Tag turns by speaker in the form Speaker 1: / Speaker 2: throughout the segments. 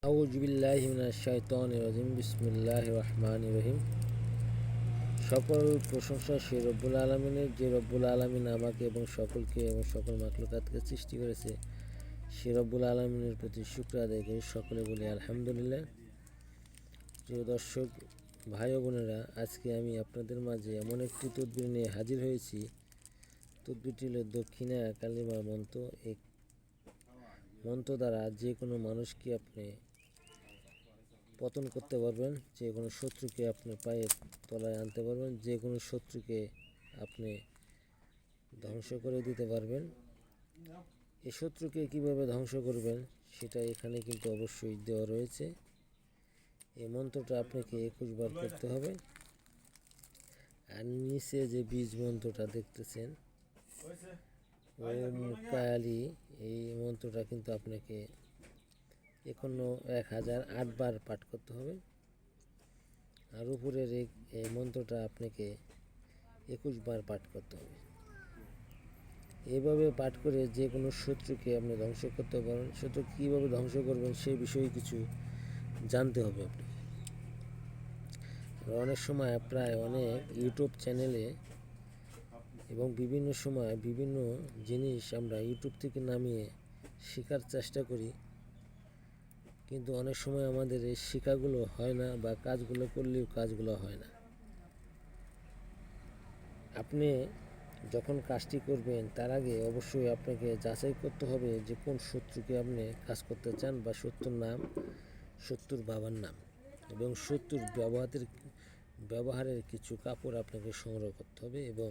Speaker 1: আউযু বিল্লাহি মিনাশ শাইতানির রাজিম। বিসমিল্লাহির রহমানির রহিম। সকল প্রশংসা সেই রব্বুল আলামিনের, যে রব্বুল আলামিন আমাকে এবং সকলকে এবং সকল মাখলুকাতকে সৃষ্টি করেছে। সে রব্বুল আলামিনের প্রতি শুকর আদায় করি। সকলে বলি আলহামদুলিল্লাহ। প্রিয় দর্শক ভাই ও বোনেরা, আজকে আমি আপনাদের মাঝে এমন একটি তদবির নিয়ে হাজির হয়েছি। তদবিরটি হল দক্ষিণা কালিমা মন্ত্র। এই মন্ত্র দ্বারা যে কোনো মানুষকে আপনি পতন করতে পারবেন, যে কোনো শত্রুকে আপনার পায়ের তলায় আনতে পারবেন, যে কোনো শত্রুকে আপনি ধ্বংস করে দিতে পারবেন। এই শত্রুকে কিভাবে ধ্বংস করবেন সেটা এখানে কিন্তু অবশ্যই দেওয়া রয়েছে। এই মন্ত্রটা আপনাকে 21 বার করতে হবে। আর নিচে যে বীজ মন্ত্রটা দেখতেছেন ওম কায়ালি, এই মন্ত্রটা কিন্তু আপনাকে 1008 বার পাঠ করতে হবে। আর উপরের এই মন্ত্রটা আপনাকে 21 বার পাঠ করতে হবে। এইভাবে পাঠ করে যে কোনো শত্রুকে আপনি ধ্বংস করতে পারেন। শত্রু কীভাবে ধ্বংস করবেন সেই বিষয়ে কিছু জানতে হবে আপনি। অনেক সময় প্রায় অনেক ইউটিউব চ্যানেলে এবং বিভিন্ন সময় বিভিন্ন জিনিস আমরা ইউটিউব থেকে নামিয়ে শেখার চেষ্টা করি, কিন্তু অনেক সময় আমাদের এই শেখাগুলো হয় না, বা কাজগুলো করলেও কাজগুলো হয় না। আপনি যখন কাজটি করবেন তার আগে অবশ্যই আপনাকে যাচাই করতে হবে যে কোন শত্রুকে আপনি কাজ করতে চান, বা শত্রুর নাম, শত্রুর বাবার নাম এবং শত্রুর ব্যবহারের কিছু কাপড় আপনাকে সংগ্রহ করতে হবে, এবং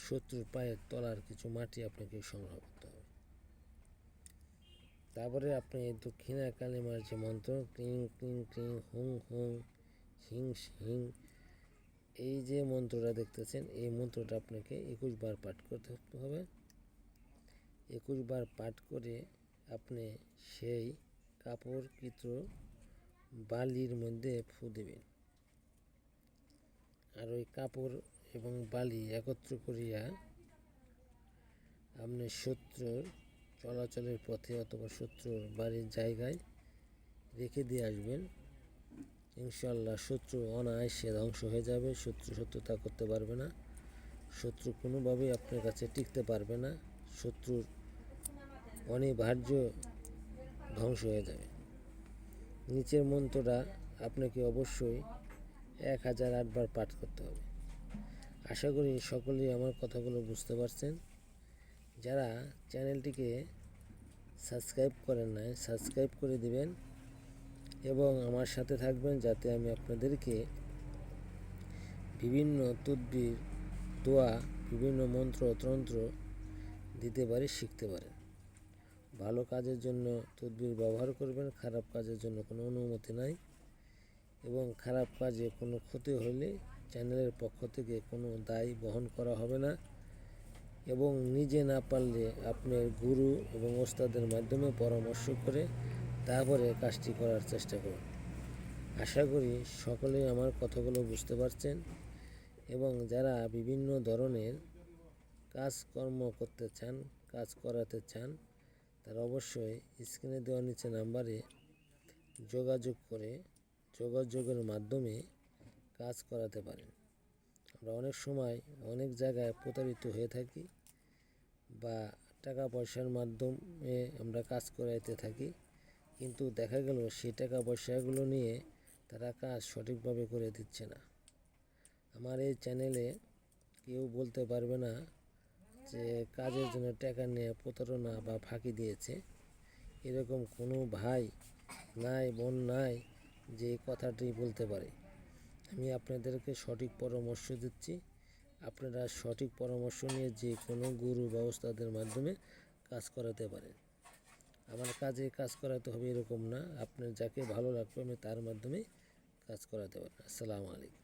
Speaker 1: শত্রুর পায়ের তলার কিছু মাটি আপনাকে সংগ্রহ করতে হবে। তারপরে আপনি দক্ষিণা কালিমার যে মন্ত্র ক্লিং ক্লিং ক্লিং হুং হুং হিং হিং, এই যে মন্ত্রটা দেখতেছেন, এই মন্ত্রটা আপনাকে 21 বার পাঠ করতে হবে। 21 বার পাঠ করে আপনি সেই কাপড়কৃত বালির মধ্যে ফু দেবেন। আর ওই কাপড় এবং বালি একত্র করিয়া আপনি শত্রুর চলাচলের পথে অথবা শত্রুর বাড়ির জায়গায় রেখে দিয়ে আসবেন। ইনশাআল্লাহ শত্রু অনায়াসে ধ্বংস হয়ে যাবে। শত্রু শত্রুতা করতে পারবে না। শত্রু কোনোভাবেই আপনার কাছে টিকতে পারবে না। শত্রুর অনিবার্য ধ্বংস হয়ে যাবে। নিচের মন্ত্রটা আপনাকে অবশ্যই 1008 বার পাঠ করতে হবে। আশা করি সকলেই আমার কথাগুলো বুঝতে পারছেন। যারা চ্যানেলটিকে সাবস্ক্রাইব করেন নাই, সাবস্ক্রাইব করে দিবেন এবং আমার সাথে থাকবেন, যাতে আমি আপনাদেরকে বিভিন্ন তদবির, দোয়া, বিভিন্ন মন্ত্র তন্ত্র দিতে পারি, শিখতে পারেন। ভালো কাজের জন্য তদবির ব্যবহার করবেন, খারাপ কাজের জন্য কোনো অনুমতি নাই। এবং খারাপ কাজে কোনো ক্ষতি হলে চ্যানেলের পক্ষ থেকে কোনো দায় বহন করা হবে না। এবং নিজে না পারলে আপনার গুরু এবং ওস্তাদের মাধ্যমে পরামর্শ করে তারপরে কাজটি করার চেষ্টা করুন। আশা করি সকলেই আমার কথাগুলো বুঝতে পারছেন। এবং যারা বিভিন্ন ধরনের কাজকর্ম করতে চান, কাজ করাতে চান, তারা অবশ্যই স্ক্রিনে দেওয়া নিচে নাম্বারে যোগাযোগ করে যোগাযোগের মাধ্যমে কাজ করাতে পারেন। আমরা অনেক সময় অনেক জায়গায় প্রতারিত হয়ে থাকি, বা টাকা পয়সার মাধ্যমে আমরা কাজ করাইতে থাকি, কিন্তু দেখা গেল সেই টাকা পয়সাগুলো নিয়ে তারা কাজ সঠিকভাবে করে দিচ্ছে না। আমার এই চ্যানেলে কেউ বলতে পারবে না যে কাজের জন্য টাকা নিয়ে প্রতারণা বা ফাঁকি দিয়েছে। এরকম কোনো ভাই নাই, বোন নাই যে কথাটি বলতে পারে। আমি আপনাদেরকে সঠিক পরামর্শ দিচ্ছি। আপনারা সঠিক পরামর্শ নিয়ে যে কোনো গুরু বা ওস্তাদের মাধ্যমে কাজ করাতে পারেন। আমার কাজে কাজ করাতে হবে এরকম না, আপনার যাকে ভালো লাগবে আমি তার মাধ্যমে কাজ করাতে পারেন। আসসালামু আলাইকুম।